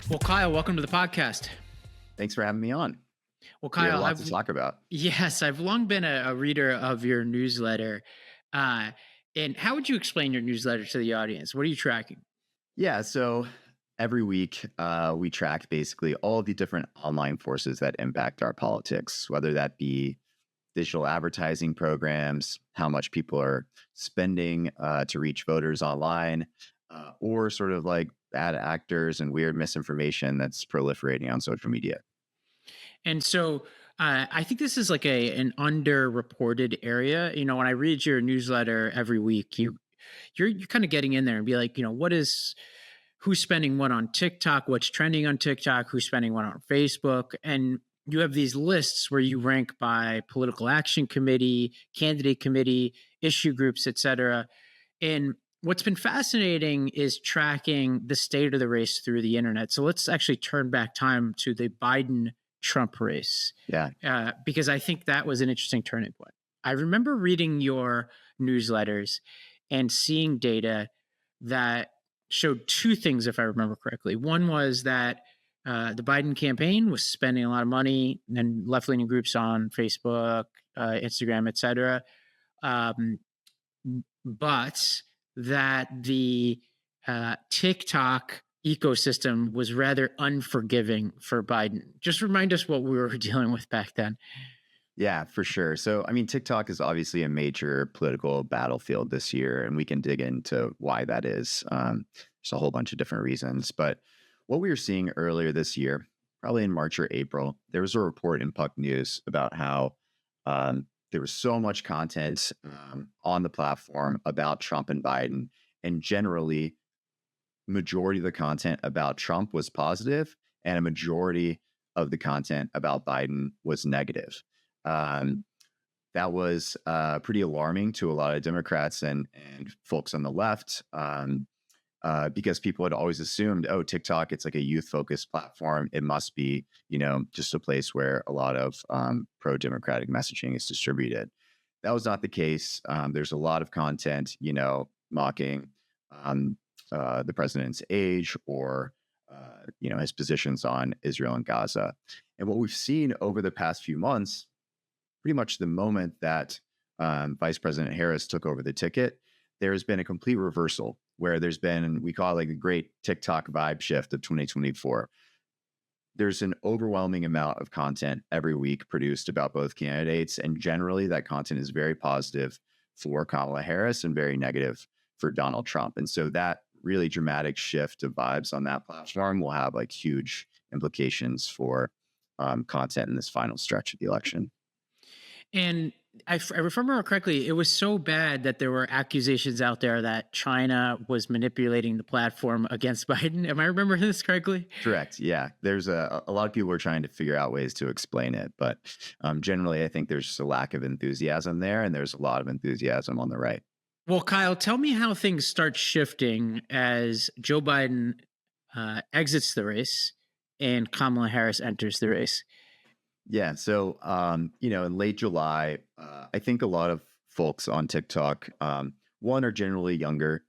Well, Kyle, welcome to the podcast. Thanks for having me on. Well, We have a Kyle, lot to talk about. yes, I've long been a reader of your newsletter. Uh, and how would you explain your newsletter to the audience? What are you tracking? Yeah, so every week we track basically all the different online forces that impact our politics, whether that be digital advertising programs, how much people are spending to reach voters online, or sort of like bad actors and weird misinformation that's proliferating on social media. And so I think this is like an underreported area. You know, when I read your newsletter every week, you're kind of getting in there and be like, who's spending what on TikTok, what's trending on TikTok, who's spending what on Facebook, and you have these lists where you rank by political action committee, candidate committee, issue groups, et cetera. And what's been fascinating is tracking the state of the race through the internet. So let's actually turn back time to the Biden Trump race, Yeah. because I think that was an interesting turning point. I remember reading your newsletters and seeing data that showed two things, if I remember correctly. One was that the Biden campaign was spending a lot of money and left-leaning groups on Facebook, Instagram, et cetera. But that the TikTok ecosystem was rather unforgiving for Biden. Just remind us what we were dealing with back then. Yeah, for sure. So, I mean, TikTok is obviously a major political battlefield this year, and we can dig into why that is. There's a whole bunch of different reasons. But what we were seeing earlier this year, probably in March or April, there was a report in Puck News about how there was so much content on the platform about Trump and Biden. And generally, majority of the content about Trump was positive, and a majority of the content about Biden was negative. Um, that was pretty alarming to a lot of Democrats and folks on the left, because people had always assumed, oh, TikTok, it's like a youth-focused platform. It must be, just a place where a lot of pro-democratic messaging is distributed. That was not the case. There's a lot of content, mocking the president's age or his positions on Israel and Gaza. And what we've seen over the past few months, pretty much the moment that Vice President Harris took over the ticket, there has been a complete reversal where there's been, we call it like the great TikTok vibe shift of 2024. There's an overwhelming amount of content every week produced about both candidates. And generally that content is very positive for Kamala Harris and very negative for Donald Trump. And so that really dramatic shift of vibes on that platform will have like huge implications for content in this final stretch of the election. And I remember correctly, it was so bad that there were accusations out there that China was manipulating the platform against Biden. Am I remembering this correctly? Correct. Yeah. There's a lot of people are trying to figure out ways to explain it. But generally, I think there's just a lack of enthusiasm there. And there's a lot of enthusiasm on the right. Well, Kyle, tell me how things start shifting as Joe Biden exits the race and Kamala Harris enters the race. Yeah. So, in late July, I think a lot of folks on TikTok, one, are generally younger,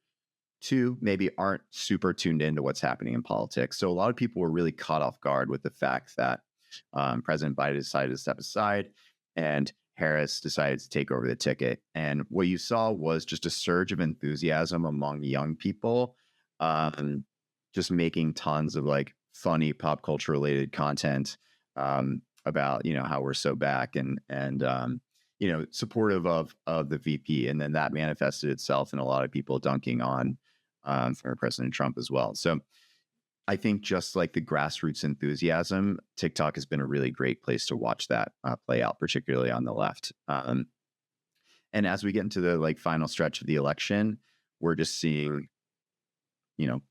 two, maybe aren't super tuned into what's happening in politics. So a lot of people were really caught off guard with the fact that President Biden decided to step aside and Harris decided to take over the ticket. And what you saw was just a surge of enthusiasm among young people, just making tons of like funny pop culture related content about, how we're so back and supportive of the VP. And then that manifested itself in a lot of people dunking on for President Trump as well. So I think just like the grassroots enthusiasm, TikTok has been a really great place to watch that play out, particularly on the left. And as we get into the like final stretch of the election, we're just seeing,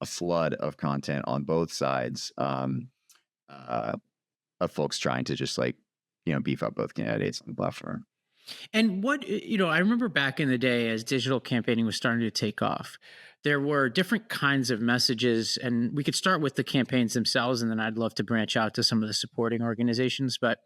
a flood of content on both sides of folks trying to just like, beef up both candidates on the platform. And what, I remember back in the day as digital campaigning was starting to take off, there were different kinds of messages, and we could start with the campaigns themselves, and then I'd love to branch out to some of the supporting organizations. But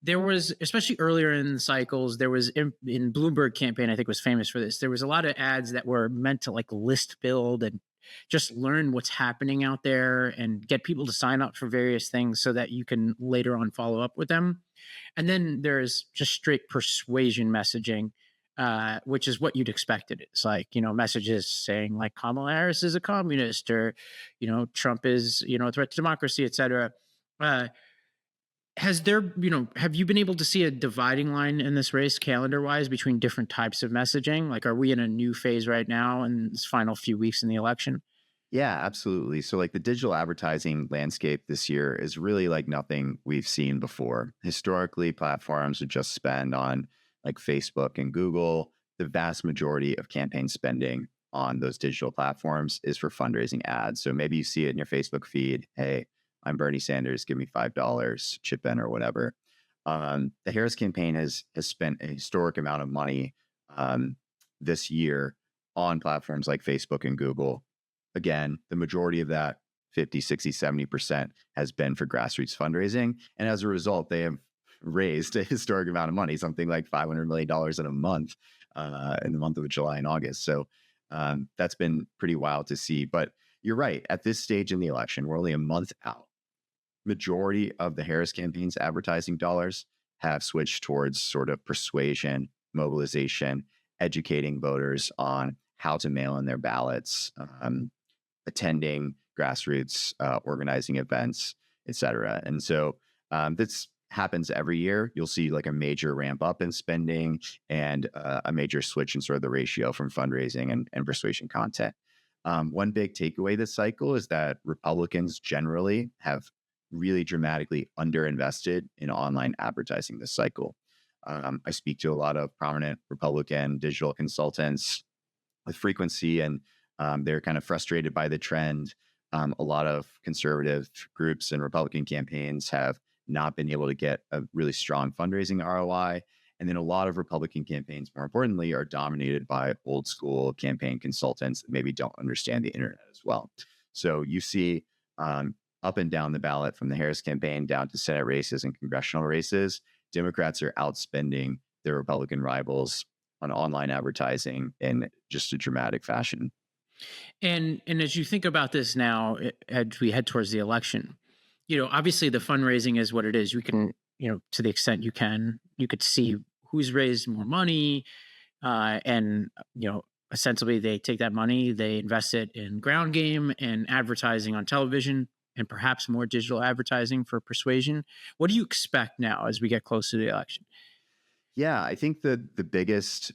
there was, especially earlier in the cycles, there was in Bloomberg campaign, I think was famous for this. There was a lot of ads that were meant to like list build and just learn what's happening out there and get people to sign up for various things so that you can later on follow up with them. And then there's just straight persuasion messaging, which is what you'd expect it is. Like, messages saying like Kamala Harris is a communist, or, Trump is, a threat to democracy, et cetera. Uh, have you been able to see a dividing line in this race calendar wise between different types of messaging? Like, are we in a new phase right now in this final few weeks in the election? Yeah, absolutely. So, like the digital advertising landscape this year is really like nothing we've seen before. Historically, platforms would just spend on like Facebook and Google. The vast majority of campaign spending on those digital platforms is for fundraising ads. So maybe you see it in your Facebook feed. Hey, I'm Bernie Sanders. Give me $5, chip in or whatever. The Harris campaign has spent a historic amount of money um, this year on platforms like Facebook and Google. Again, the majority of that 50, 60, 70% has been for grassroots fundraising. And as a result, they have raised a historic amount of money, something like $500 million in a month, in the month of July and August. So that's been pretty wild to see. But you're right. At this stage in the election, we're only a month out. Majority of the Harris campaign's advertising dollars have switched towards sort of persuasion, mobilization, educating voters on how to mail in their ballots, attending grassroots organizing events, et cetera. And so this happens every year. You'll see like a major ramp up in spending and a major switch in sort of the ratio from fundraising and persuasion content. One big takeaway this cycle is that Republicans generally have really dramatically underinvested in online advertising this cycle. I speak to a lot of prominent Republican digital consultants with frequency, and they're kind of frustrated by the trend. A lot of conservative groups and Republican campaigns have not been able to get a really strong fundraising ROI. And then a lot of Republican campaigns, more importantly, are dominated by old school campaign consultants that maybe don't understand the internet as well. So you see up and down the ballot from the Harris campaign down to Senate races and congressional races, Democrats are outspending their Republican rivals on online advertising in just a dramatic fashion. And as you think about this now, as we head towards the election, obviously the fundraising is what it is. You can, to the extent you could see who's raised more money, and ostensibly they take that money, they invest it in ground game and advertising on television, and perhaps more digital advertising for persuasion. What do you expect now as we get close to the election? Yeah, I think the biggest,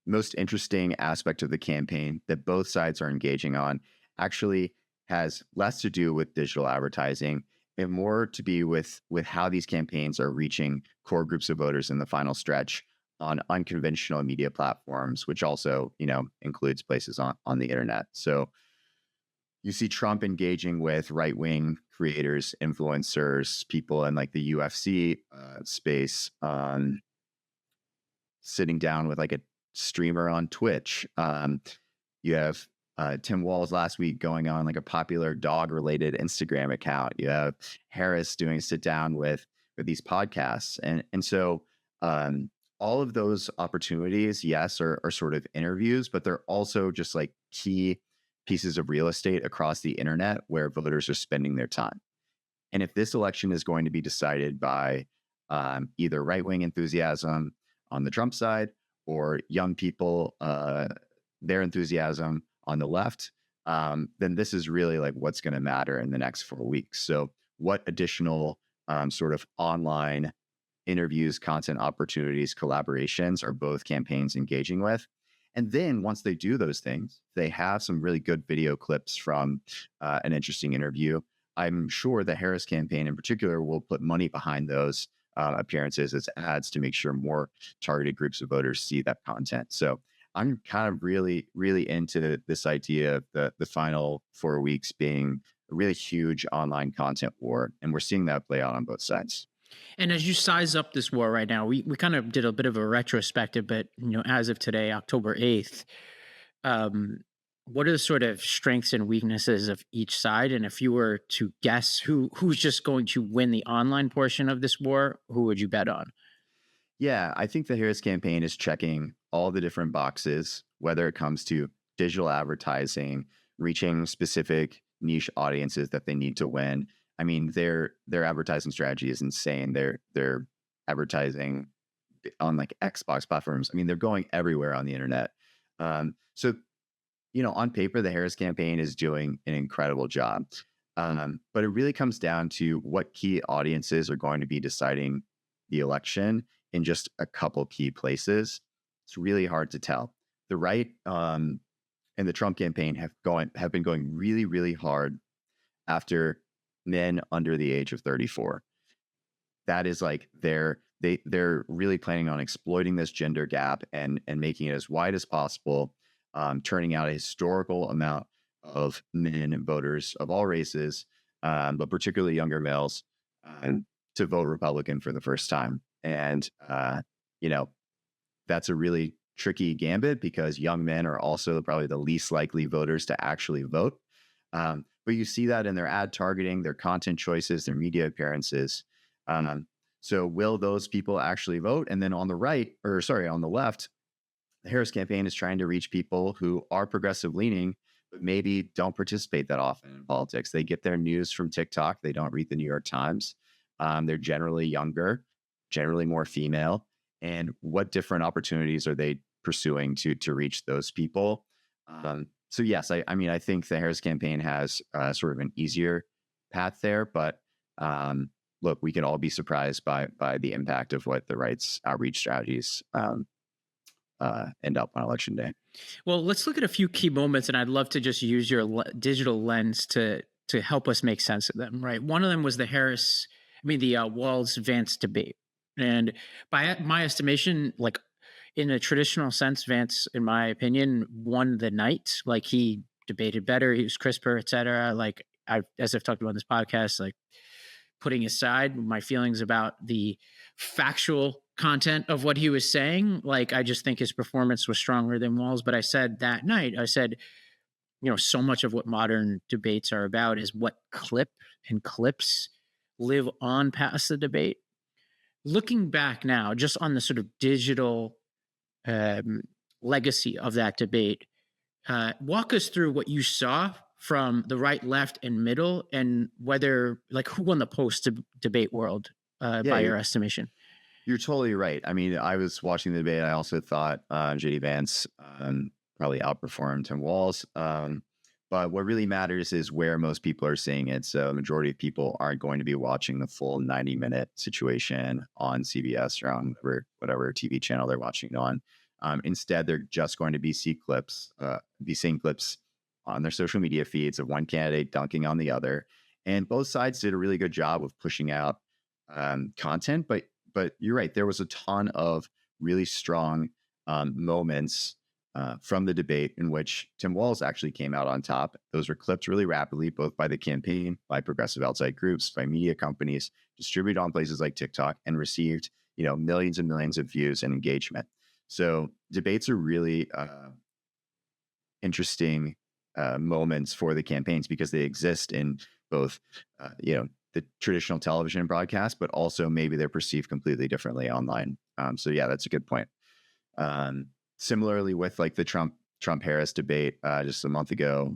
most interesting aspect of the campaign that both sides are engaging on actually has less to do with digital advertising and more to be with how these campaigns are reaching core groups of voters in the final stretch on unconventional media platforms, which also includes places on the internet. So you see Trump engaging with right wing creators, influencers, people in like the UFC space, sitting down with like a streamer on Twitch. You have Tim Walz last week going on like a popular dog related Instagram account. You have Harris doing a sit down with these podcasts. And so all of those opportunities, yes, are sort of interviews, but they're also just like key pieces of real estate across the internet where voters are spending their time. And if this election is going to be decided by either right wing enthusiasm on the Trump side or young people, their enthusiasm on the left, then this is really like what's going to matter in the next 4 weeks. So, what additional sort of online interviews, content opportunities, collaborations are both campaigns engaging with? And then once they do those things, they have some really good video clips from an interesting interview. I'm sure the Harris campaign in particular will put money behind those appearances as ads to make sure more targeted groups of voters see that content. So I'm kind of really, really into this idea of the final 4 weeks being a really huge online content war. And we're seeing that play out on both sides. And as you size up this war right now, we kind of did a bit of a retrospective, but as of today, October 8th, um, what are the sort of strengths and weaknesses of each side? And if you were to guess who's just going to win the online portion of this war, who would you bet on? Yeah, I think the Harris campaign is checking all the different boxes, whether it comes to digital advertising, reaching specific niche audiences that they need to win. I mean, their advertising strategy is insane. They're advertising on like Xbox platforms. I mean, they're going everywhere on the internet. So on paper, the Harris campaign is doing an incredible job. But it really comes down to what key audiences are going to be deciding the election in just a couple key places. It's really hard to tell. The right and the Trump campaign have been going really, really hard after men under the age of 34. That is like they're really planning on exploiting this gender gap and making it as wide as possible, turning out a historical amount of men voters of all races, but particularly younger males, to vote Republican for the first time. And that's a really tricky gambit because young men are also probably the least likely voters to actually vote. But you see that in their ad targeting, their content choices, their media appearances. So will those people actually vote? And then on the left, the Harris campaign is trying to reach people who are progressive leaning, but maybe don't participate that often in politics. They get their news from TikTok. They don't read the New York Times. They're generally younger, generally more female. And what different opportunities are they pursuing to reach those people? So yes, I mean, I think the Harris campaign has sort of an easier path there, but look, we can all be surprised by the impact of what the right's outreach strategies end up on election day. Well, let's look at a few key moments, and I'd love to just use your digital lens to help us make sense of them. Right, one of them was the Walz Vance debate, and by my estimation, like in a traditional sense, Vance, in my opinion, won the night. Like he debated better, he was crisper, etc. Like as I've talked about in this podcast, like putting aside my feelings about the factual content of what he was saying, like I just think his performance was stronger than Walz. But I said that night, so much of what modern debates are about is what clips live on past the debate. Looking back now, just on the sort of digital legacy of that debate, walk us through what you saw from the right, left, and middle, and whether who won the post-debate world Yeah, by your estimation. you're totally right. I mean, I was watching the debate. I also thought JD Vance probably outperformed Tim Walz. But what really matters is where most people are seeing it. So the majority of people aren't going to be watching the full 90-minute situation on CBS or on whatever TV channel they're watching it on. Instead, they're just going to be seeing clips on their social media feeds of one candidate dunking on the other. And both sides did a really good job of pushing out content. But you're right. There was a ton of really strong moments from the debate in which Tim Walz actually came out on top. Those were clipped really rapidly, both by the campaign, by progressive outside groups, by media companies, distributed on places like TikTok, and received millions and millions of views and engagement. So debates are really interesting moments for the campaigns because they exist in both, the traditional television broadcast, but also maybe they're perceived completely differently online. So yeah, that's a good point. Similarly with like the Trump Harris debate just a month ago,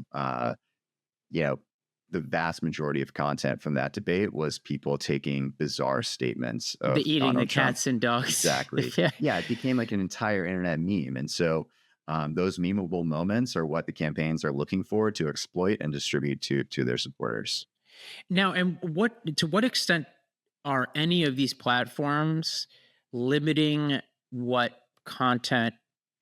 the vast majority of content from that debate was people taking bizarre statements of The eating Donald the Trump. cats and dogs. Exactly. Yeah, it became like an entire internet meme. And so those memeable moments are what the campaigns are looking for to exploit and distribute to their supporters. Now, and to what extent are any of these platforms limiting what content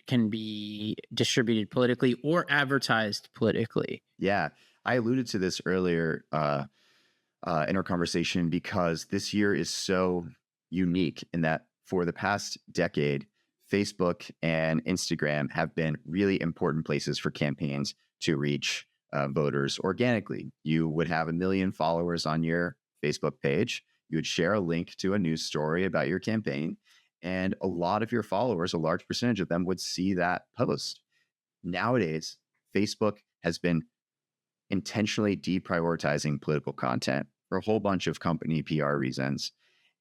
can be distributed politically or advertised politically? Yeah, I alluded to this earlier in our conversation because this year is so unique in that for the past decade, Facebook and Instagram have been really important places for campaigns to reach voters organically. You would have 1 million followers on your Facebook page. You would share a link to a news story about your campaign, and a lot of your followers, a large percentage of them, would see that post. Nowadays, Facebook has been intentionally deprioritizing political content for a whole bunch of company PR reasons.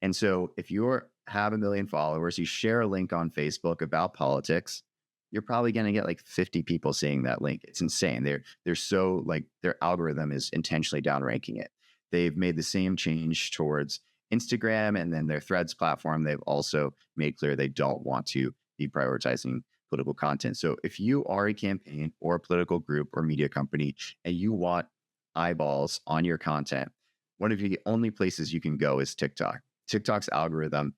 And so if you have 1 million followers, you share a link on Facebook about politics, you're probably going to get like 50 people seeing that link. It's insane. They're so like their algorithm is intentionally downranking it. They've made the same change towards Instagram and then their Threads platform. They've also made clear they don't want to be prioritizing political content. So if you are a campaign or a political group or media company and you want eyeballs on your content, one of the only places you can go is TikTok. TikTok's algorithm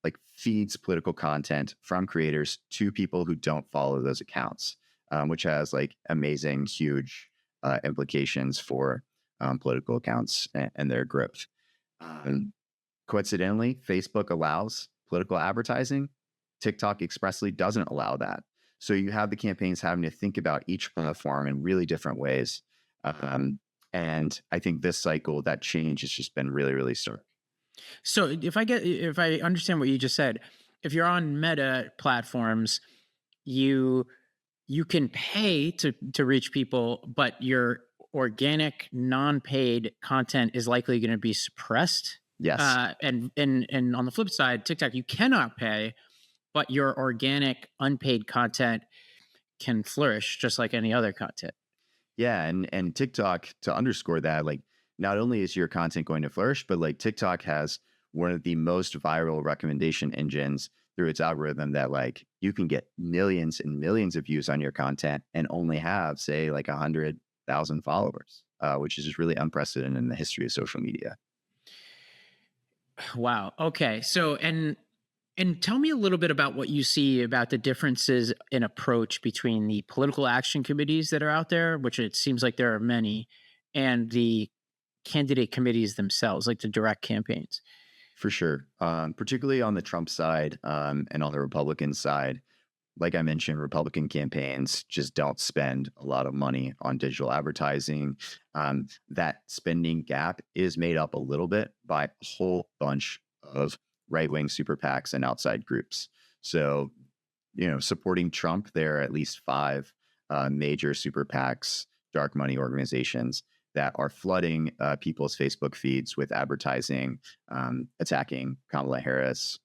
like feeds political content from creators to people who don't follow those accounts, which has like amazing, huge implications for political accounts and their growth. Um, Coincidentally, Facebook allows political advertising. TikTok expressly doesn't allow that. So you have the campaigns having to think about each platform in really different ways. Um, and I think this cycle, that change has just been really, really stark. So if I understand what you just said, if you're on Meta platforms, you you can pay to reach people, but your organic non-paid content is likely going to be suppressed. Yes. And on the flip side, TikTok, you cannot pay, but your organic unpaid content can flourish just like any other content. Yeah, and TikTok, to underscore that, like not only is your content going to flourish, but like TikTok has one of the most viral recommendation engines through its algorithm that like you can get millions and millions of views on your content and only have say like 100,000 followers, which is just really unprecedented in the history of social media. Wow. Okay. And tell me a little bit about what you see about the differences in approach between the political action committees that are out there, which it seems like there are many, and the candidate committees themselves, like the direct campaigns. For sure, particularly on the Trump side and on the Republican side. Like I mentioned, Republican campaigns just don't spend a lot of money on digital advertising. That spending gap is made up a little bit by a whole bunch of right wing super PACs and outside groups. So, supporting Trump, there are at least five major super PACs, dark money organizations that are flooding people's Facebook feeds with advertising, attacking Kamala Harris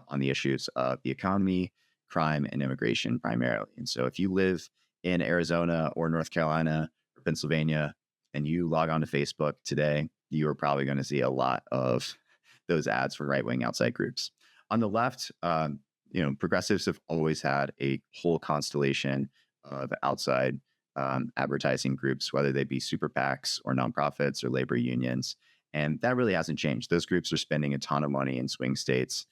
on the issues of the economy, crime, and immigration primarily. And so if you live in Arizona or North Carolina or Pennsylvania and you log on to Facebook today, you are probably going to see a lot of those ads for right wing outside groups. On the left, progressives have always had a whole constellation of outside advertising groups, whether they be super PACs or nonprofits or labor unions. And that really hasn't changed. Those groups are spending a ton of money in swing states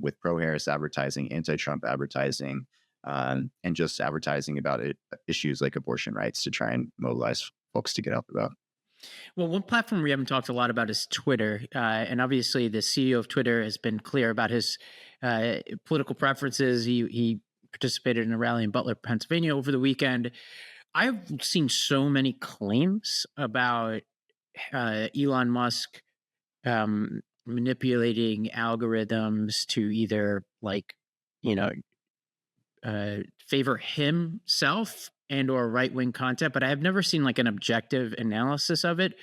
with pro Harris advertising, anti Trump advertising, and just advertising about issues like abortion rights to try and mobilize folks to get out the vote. Well, one platform we haven't talked a lot about is Twitter. And obviously, the CEO of Twitter has been clear about his political preferences. He participated in a rally in Butler, Pennsylvania over the weekend. I've seen so many claims about Elon Musk manipulating algorithms to either you know favor himself and or right wing content, but I have never seen like an objective analysis of it.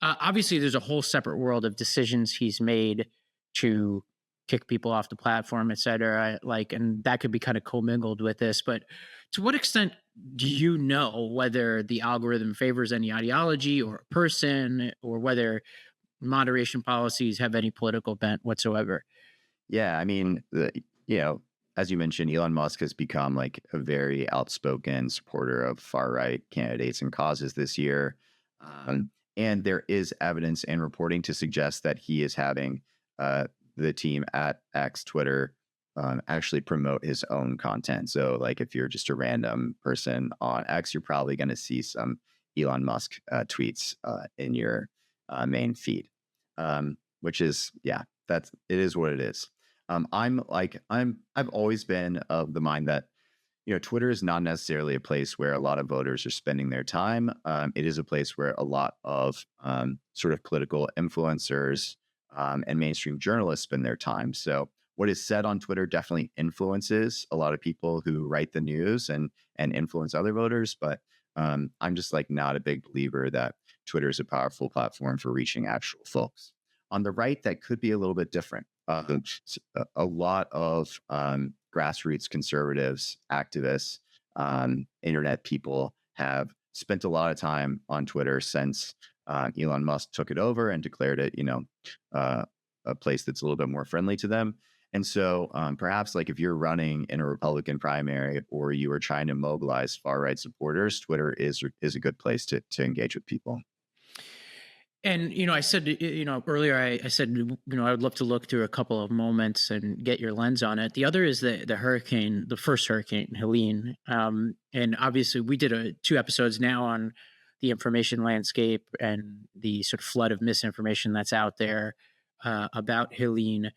Obviously, there's a whole separate world of decisions he's made to kick people off the platform, et cetera. Like, and that could be kind of commingled with this. But to what extent do you know whether the algorithm favors any ideology or a person, or whether moderation policies have any political bent whatsoever? Yeah, I mean, as you mentioned, Elon Musk has become like a very outspoken supporter of far right candidates and causes this year. And there is evidence and reporting to suggest that he is having the team at X Twitter actually promote his own content. So, like, if you're just a random person on X, you're probably going to see some Elon Musk tweets in your main feed, which is, yeah, it is what it is. I've always been of the mind that Twitter is not necessarily a place where a lot of voters are spending their time. It is a place where a lot of sort of political influencers and mainstream journalists spend their time. So what is said on Twitter definitely influences a lot of people who write the news and influence other voters. But I'm just like not a big believer that Twitter is a powerful platform for reaching actual folks. On the right, that could be a little bit different. A lot of grassroots conservatives, activists, internet people have spent a lot of time on Twitter since Elon Musk took it over and declared it, uh, a place that's a little bit more friendly to them. And so perhaps like if you're running in a Republican primary or you are trying to mobilize far right supporters, Twitter is a good place to engage with people. And I said, earlier, I said, I would love to look through a couple of moments and get your lens on it. The other is the hurricane, the first hurricane, Helene. And obviously, we did 2 episodes now on the information landscape and the sort of flood of misinformation that's out there about Helene.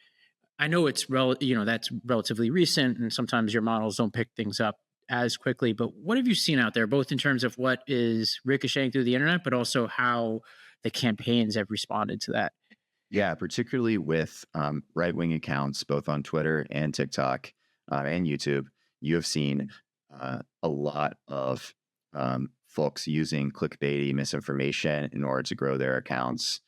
I know that's relatively recent, and sometimes your models don't pick things up as quickly. But what have you seen out there, both in terms of what is ricocheting through the internet, but also how the campaigns have responded to that? Yeah, particularly with right wing accounts, both on Twitter and TikTok and YouTube, you have seen a lot of folks using clickbaity misinformation in order to grow their accounts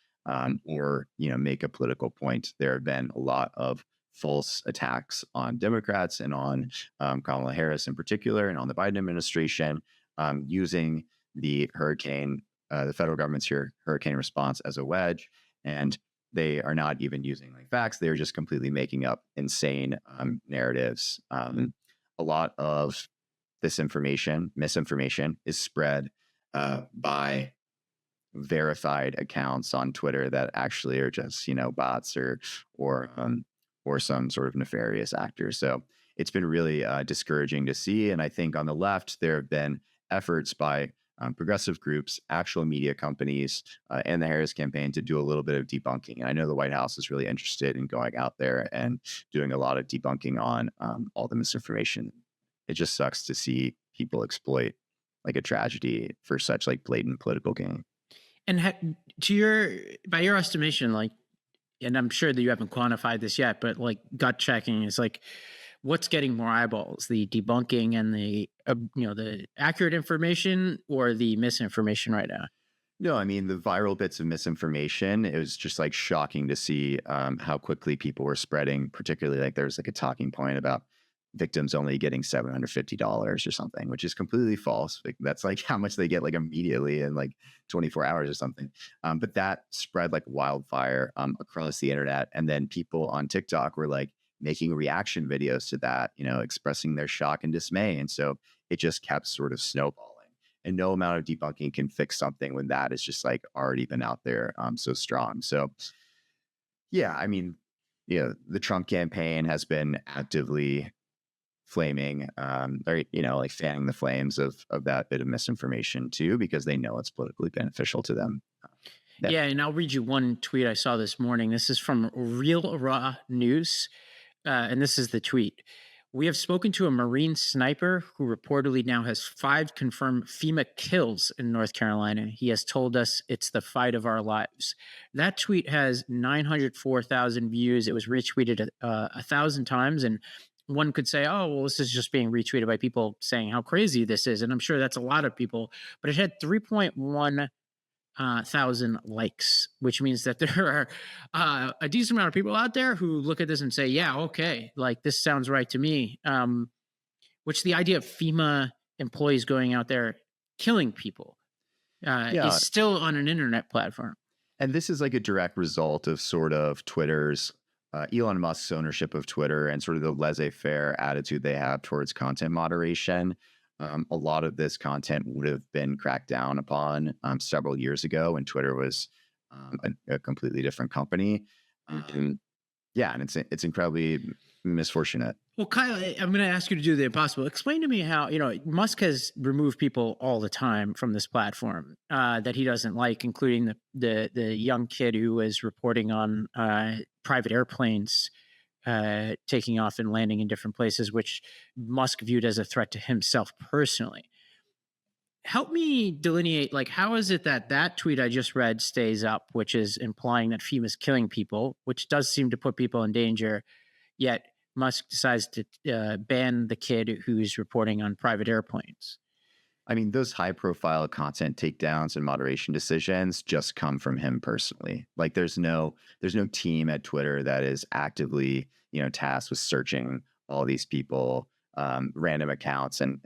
or make a political point. There have been a lot of false attacks on Democrats and on Kamala Harris in particular, and on the Biden administration using the the federal government's hurricane response as a wedge. And they are not even using like facts. They're just completely making up insane narratives. A lot of this misinformation is spread by verified accounts on Twitter that actually are just bots or some sort of nefarious actor. So it's been really discouraging to see. And I think on the left there have been efforts by progressive groups, actual media companies, and the Harris campaign to do a little bit of debunking. And I know the White House is really interested in going out there and doing a lot of debunking on all the misinformation. It just sucks to see people exploit like a tragedy for such like blatant political gain. And to by your estimation, like, and I'm sure that you haven't quantified this yet, but like gut checking is like, what's getting more eyeballs, the debunking and the accurate information or the misinformation right now? No, I mean, the viral bits of misinformation, it was just like shocking to see how quickly people were spreading, particularly like there's like a talking point about victims only getting $750 or something, which is completely false. Like, that's like how much they get like immediately in like 24 hours or something. But that spread like wildfire across the internet. And then people on TikTok were like making reaction videos to that, expressing their shock and dismay. And so it just kept sort of snowballing. And no amount of debunking can fix something when that is just like already been out there so strong. So yeah, I mean, the Trump campaign has been actively flaming or like fanning the flames of that bit of misinformation too, because they know it's politically beneficial to them. Yeah, and I'll read you one tweet I saw this morning. This is from Real Raw News, and this is the tweet. We have spoken to a Marine sniper who reportedly now has 5 confirmed FEMA kills in North Carolina. He has told us it's the fight of our lives. That tweet has 904,000 views. It was retweeted 1,000 times, and one could say, oh, well, this is just being retweeted by people saying how crazy this is. And I'm sure that's a lot of people, but it had 3.1 thousand likes, which means that there are a decent amount of people out there who look at this and say, yeah, okay, like this sounds right to me. Which the idea of FEMA employees going out there killing people is Yeah. still on an internet platform. And this is like a direct result of sort of Twitter's Elon Musk's ownership of Twitter and sort of the laissez-faire attitude they have towards content moderation. A lot of this content would have been cracked down upon several years ago when Twitter was a completely different company. Yeah, and it's incredibly misfortunate. Well, Kyle, I'm going to ask you to do the impossible. Explain to me how, Musk has removed people all the time from this platform that he doesn't like, including the young kid who was reporting on private airplanes taking off and landing in different places, which Musk viewed as a threat to himself personally. Help me delineate, like, how is it that that tweet I just read stays up, which is implying that FEMA's killing people, which does seem to put people in danger, yet Musk decides to ban the kid who's reporting on private airplanes? I mean, those high profile content takedowns and moderation decisions just come from him personally. Like there's no team at Twitter that is actively, tasked with searching all these people, random accounts and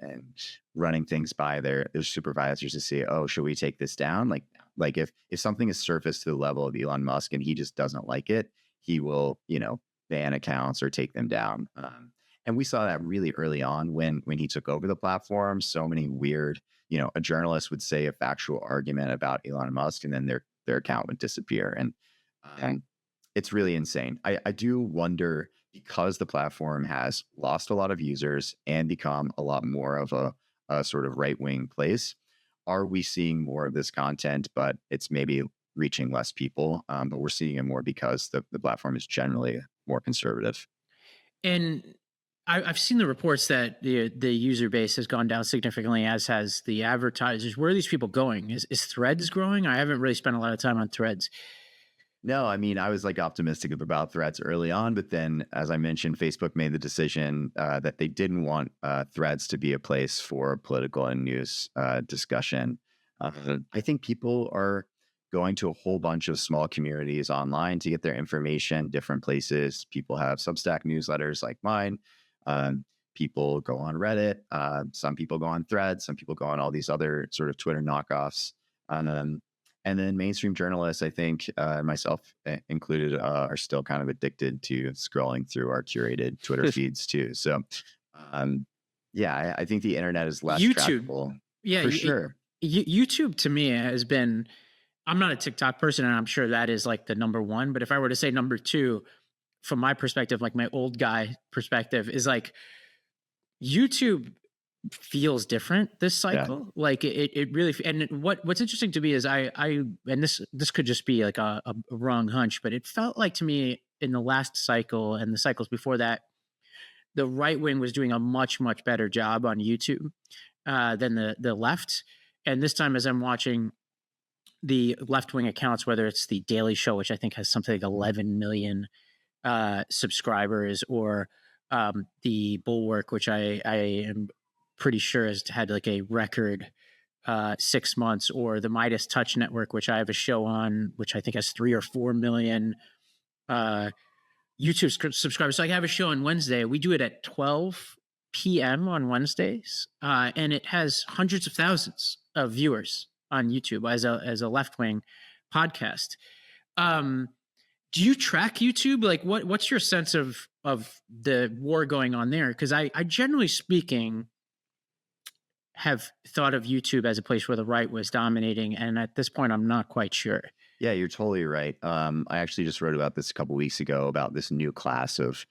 running things by their supervisors to see, oh, should we take this down? Like if something is surfaced to the level of Elon Musk and he just doesn't like it, he will, ban accounts or take them down. And we saw that really early on when he took over the platform. So many weird, a journalist would say a factual argument about Elon Musk, and then their account would disappear. And it's really insane. I do wonder, because the platform has lost a lot of users and become a lot more of a sort of right wing place. Are we seeing more of this content, but it's maybe reaching less people? But we're seeing it more because the platform is generally more conservative. And I've seen the reports that the user base has gone down significantly, as has the advertisers. Where are these people going? Is Threads growing? I haven't really spent a lot of time on Threads. No, I mean, I was like optimistic about Threads early on, but then, as I mentioned, Facebook made the decision that they didn't want Threads to be a place for political and news discussion. I think people are going to a whole bunch of small communities online to get their information, different places. People have Substack newsletters like mine. Um, People go on Reddit. Some people go on Threads. Some people go on all these other sort of Twitter knockoffs. Um, and then mainstream journalists, I think, myself included, are still kind of addicted to scrolling through our curated Twitter feeds too. So, um, yeah, I think the internet is less YouTube, trackable yeah, for sure. YouTube to me has been. I'm not a TikTok person, and I'm sure that is like the number one. But if I were to say number two, from my perspective, like my old guy perspective, is like YouTube feels different this Yeah. cycle. Like it really. And what's interesting to me is and this could just be like a wrong hunch, but it felt like to me in the last cycle and the cycles before that, the right wing was doing a much better job on YouTube than the left. And this time, as I'm watching the left wing accounts, whether it's the Daily Show, which I think has something like 11 million subscribers, or the Bulwark, which I am pretty sure has had like a record 6 months, or the Midas Touch Network, which I have a show on, which I think has 3 or 4 million uh, YouTube subscribers. So I have a show on Wednesday. We do it at 12 p.m. on Wednesdays, and it has hundreds of thousands of viewers on YouTube as a left wing podcast. Um, do you track YouTube? Like, what's your sense of the war going on there? Because I generally speaking have thought of YouTube as a place where the right was dominating, and at this point, I'm not quite sure. Yeah, you're totally right. I actually just wrote about this a couple weeks ago about this new class of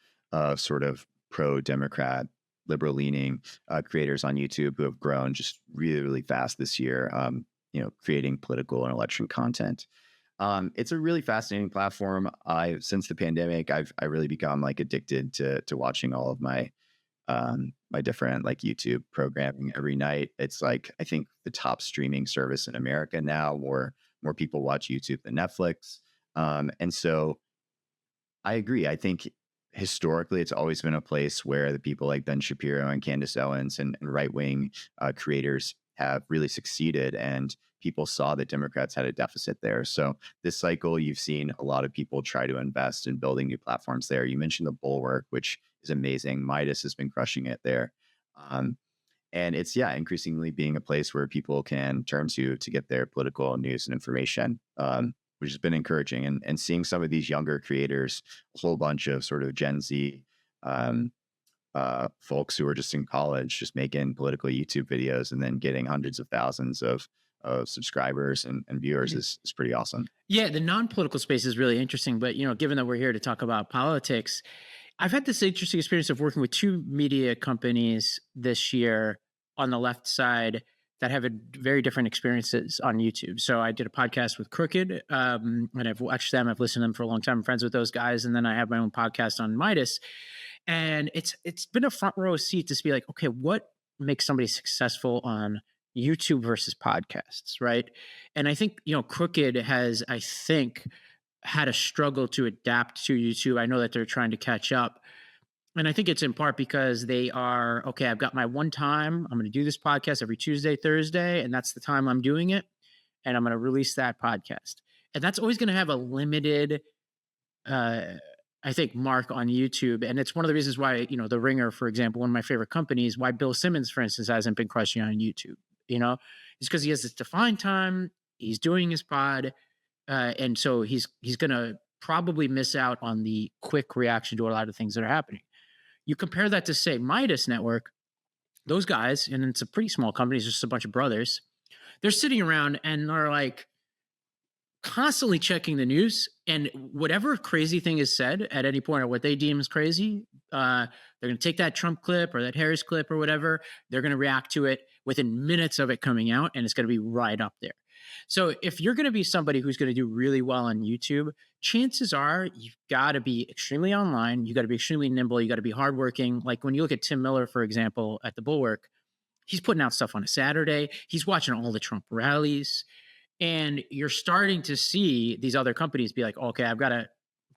sort of pro-Democrat, liberal-leaning creators on YouTube who have grown just really, really fast this year. Creating political and election content. It's a really fascinating platform. I Since the pandemic, I really become like addicted to watching all of my different like YouTube programming every night. It's like I think the top streaming service in America now. More people watch YouTube than Netflix, and so I agree. I think historically it's always been a place where the people like Ben Shapiro and Candace Owens and right wing creators have really succeeded, and people saw that Democrats had a deficit there. So this cycle, you've seen a lot of people try to invest in building new platforms there. You mentioned the Bulwark, which is amazing. Midas has been crushing it there. Um, and it's increasingly being a place where people can turn to get their political news and information, which has been encouraging. And seeing some of these younger creators, a whole bunch of sort of Gen Z um, folks who are just in college, just making political YouTube videos and then getting hundreds of thousands of subscribers and viewers is pretty awesome. Yeah, the non-political space is really interesting, but given that we're here to talk about politics, I've had this interesting experience of working with two media companies this year on the left side that have very different experiences on YouTube. So I did a podcast with Crooked, and I've watched them. I've listened to them for a long time. I'm friends with those guys, and then I have my own podcast on Midas, and it's been a front row seat to be like, okay, what makes somebody successful on YouTube versus podcasts, right? And I think Crooked has, I think, had a struggle to adapt to YouTube. I know that they're trying to catch up, And I think it's in part because they are, okay, I've got my one time. I'm going to do this podcast every Tuesday, Thursday, and that's the time I'm doing it. And I'm going to release that podcast. And that's always going to have a limited, uh, I think, mark on YouTube. And it's one of the reasons why, The Ringer, for example, one of my favorite companies, why Bill Simmons, for instance, hasn't been crushing on YouTube, it's because he has this defined time. He's doing his pod. And so he's going to probably miss out on the quick reaction to a lot of things that are happening. You compare that to, say, Midas Network, those guys, and it's a pretty small company, it's just a bunch of brothers. They're sitting around and are like constantly checking the news, and whatever crazy thing is said at any point or what they deem as crazy, they're going to take that Trump clip or that Harris clip or whatever. They're going to react to it within minutes of it coming out, and it's going to be right up there. So if you're going to be somebody who's going to do really well on YouTube, chances are you've got to be extremely online. You got to be extremely nimble. You got to be hardworking. Like when you look at Tim Miller, for example, at the Bulwark, he's putting out stuff on a Saturday. He's watching all the Trump rallies, and you're starting to see these other companies be like, okay, I've got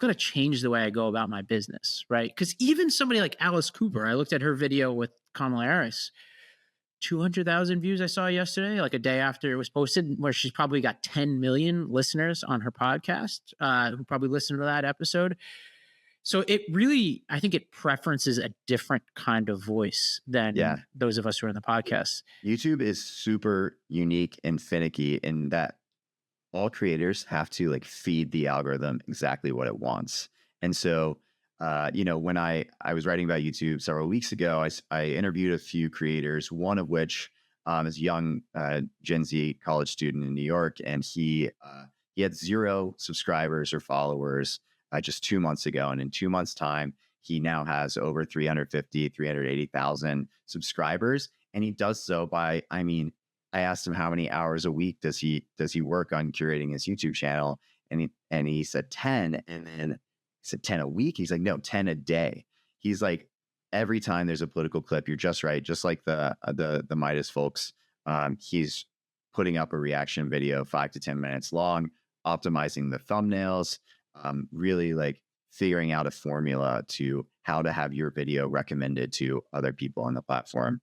to change the way I go about my business, right? Because even somebody like Alice Cooper, I looked at her video with Kamala Harris, 200,000 views I saw yesterday, like a day after it was posted, where she's probably got 10 million listeners on her podcast, who probably listened to that episode. So it really, I think it preferences a different kind of voice Yeah. than those of us who are in the podcast. YouTube is super unique and finicky in that all creators have to like feed the algorithm exactly what it wants. And so, when I was writing about YouTube several weeks ago, I interviewed a few creators, one of which is a young Gen Z college student in New York, and he had 0 subscribers or followers just 2 months ago. And in 2 months' time, he now has over 380,000 subscribers. And he does so by, I asked him how many hours a week does he work on curating his YouTube channel, and he said 10, and then he said 10 a week. He's like, no, 10 a day. He's like, every time there's a political clip, you're just right, just like the Midas folks. He's putting up a reaction video 5 to 10 minutes long, optimizing the thumbnails, really like figuring out a formula to how to have your video recommended to other people on the platform.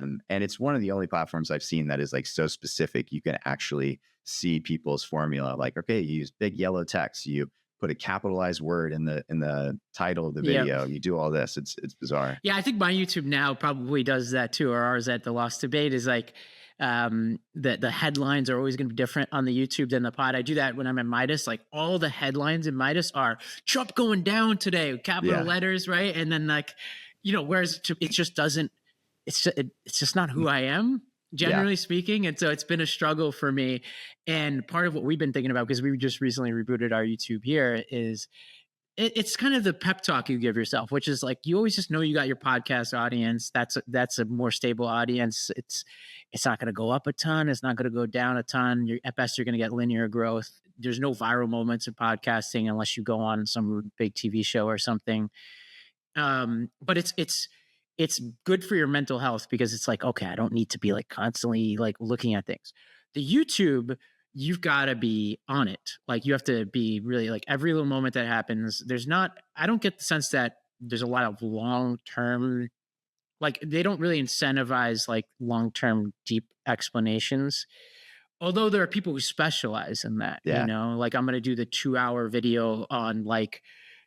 And it's one of the only platforms I've seen that is like so specific. You can actually see people's formula. Like, okay, you use big yellow text, you put a capitalized word in the title of the video, you do all this. It's bizarre. Yeah, I think my YouTube now probably does that too, or ours at the Lost Debate is like, the headlines are always going to be different on the YouTube than the pod. I do that when I'm in Midas. Like all the headlines in Midas are Trump going down today, capital letters, right? And then like, whereas it just doesn't. It's just not who I am, generally speaking. And so it's been a struggle for me. And part of what we've been thinking about, because we just recently rebooted our YouTube here, is it's kind of the pep talk you give yourself, which is like, you always just know you got your podcast audience. That's a more stable audience. It's not going to go up a ton. It's not going to go down a ton. At best, you're going to get linear growth. There's no viral moments in podcasting unless you go on some big TV show or something. But it's good for your mental health because it's like, okay, I don't need to be like constantly like looking at things. The YouTube, you've got to be on it. Like you have to be really like every little moment that happens. I don't get the sense that there's a lot of long-term, like they don't really incentivize like long-term deep explanations. Although there are people who specialize in that, like I'm going to do the 2-hour video on like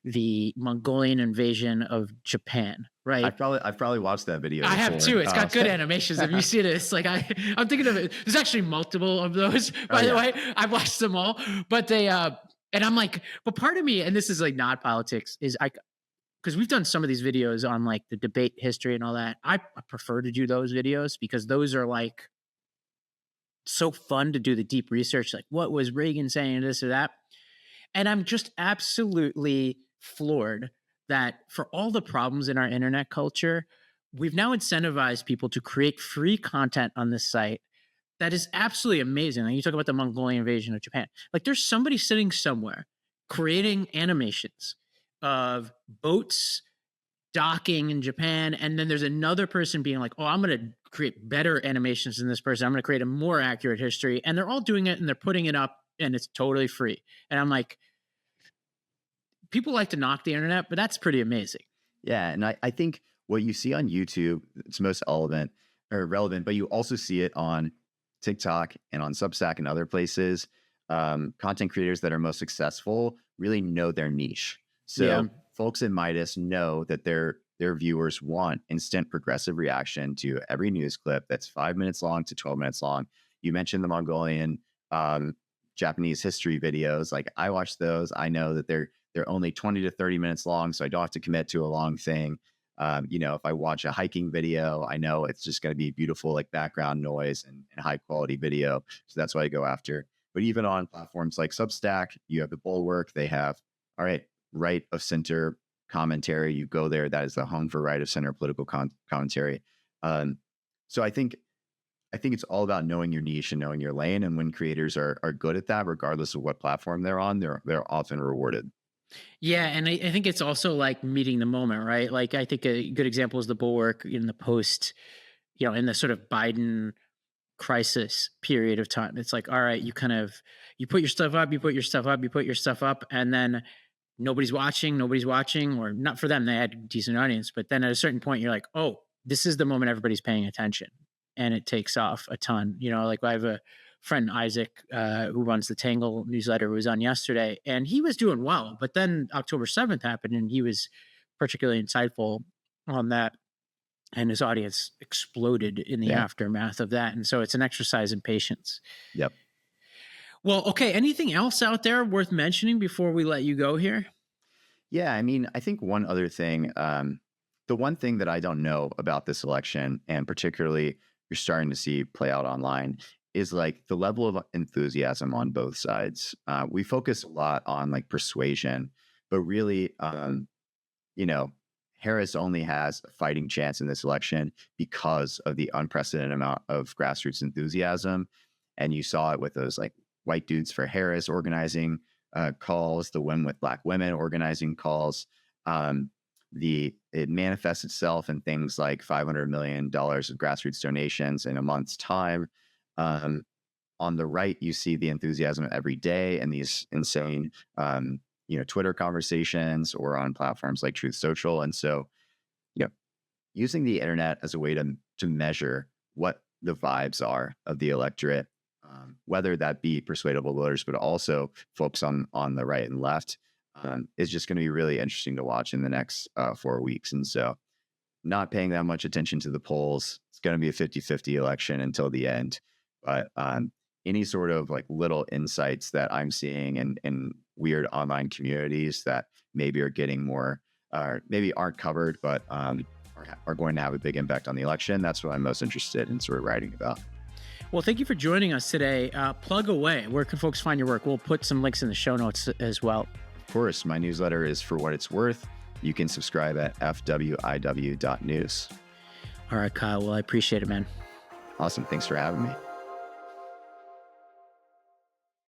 the Mongolian invasion of Japan, right? I've probably watched that video. I have too. It's got good animations. Have you seen it? It's like I'm thinking of it. There's actually multiple of those, by the way. I've watched them all, but they and I'm like, but part of me, and this is like not politics, is because we've done some of these videos on like the debate history and all that. I prefer to do those videos because those are like so fun to do the deep research, like what was Reagan saying, this or that. And I'm just absolutely floored that for all the problems in our internet culture, we've now incentivized people to create free content on this site that is absolutely amazing. Like you talk about the Mongolian invasion of Japan. Like there's somebody sitting somewhere creating animations of boats docking in Japan. And then there's another person being like, oh, I'm going to create better animations than this person. I'm going to create a more accurate history. And they're all doing it and they're putting it up and it's totally free. And I'm like, people like to knock the internet, but that's pretty amazing. Yeah, and I think what you see on YouTube, it's most relevant, but you also see it on TikTok and on Substack and other places. Content creators that are most successful really know their niche. Yeah. So folks in Midas know that their viewers want instant progressive reaction to every news clip that's 5 minutes long to 12 minutes long. You mentioned the Mongolian um, Japanese history videos. Like I watch those. I know that they're only 20 to 30 minutes long, so I don't have to commit to a long thing. If I watch a hiking video, I know it's just going to be beautiful, like background noise and high quality video. So that's what I go after. But even on platforms like Substack, you have the Bulwark. They have, all right of center commentary. You go there. That is the home for right of center political commentary. Um, so I think it's all about knowing your niche and knowing your lane. And when creators are good at that, regardless of what platform they're on, they're often rewarded. Yeah, and I think it's also like meeting the moment, right? Like I think a good example is the Bulwark in the post, in the sort of Biden crisis period of time. It's like, all right, you put your stuff up, you put your stuff up, you put your stuff up, and then nobody's watching, or not for them, they had a decent audience. But then at a certain point, you're like, oh, this is the moment everybody's paying attention. And it takes off a ton. Like I have a friend, Isaac, who runs the Tangle newsletter, who was on yesterday, and he was doing well. But then October 7th happened, and he was particularly insightful on that. And his audience exploded in the Yeah. aftermath of that. And so it's an exercise in patience. Yep. Well, okay. Anything else out there worth mentioning before we let you go here? Yeah, I mean, I think one other thing, the one thing that I don't know about this election, and particularly you're starting to see play out online, is like the level of enthusiasm on both sides. We focus a lot on like persuasion, but really, you know, Harris only has a fighting chance in this election because of the unprecedented amount of grassroots enthusiasm. And you saw it with those like white dudes for Harris organizing calls, the Win with Black Women organizing calls. Um, it manifests itself in things like $500 million of grassroots donations in a month's time. Um, on the right, you see the enthusiasm every day and these insane, Twitter conversations or on platforms like Truth Social. And so, you know, using the internet as a way to measure what the vibes are of the electorate, whether that be persuadable voters, but also folks on the right and left, is just going to be really interesting to watch in the next 4 weeks. And so not paying that much attention to the polls. It's going to be a 50-50 election until the end. But any sort of like little insights that I'm seeing in weird online communities that maybe are getting more, maybe aren't covered, but are going to have a big impact on the election. That's what I'm most interested in sort of writing about. Well, thank you for joining us today. Plug away. Where can folks find your work? We'll put some links in the show notes as well. Of course, my newsletter is For What It's Worth. You can subscribe at fwiw.news. All right, Kyle. Well, I appreciate it, man. Awesome. Thanks for having me.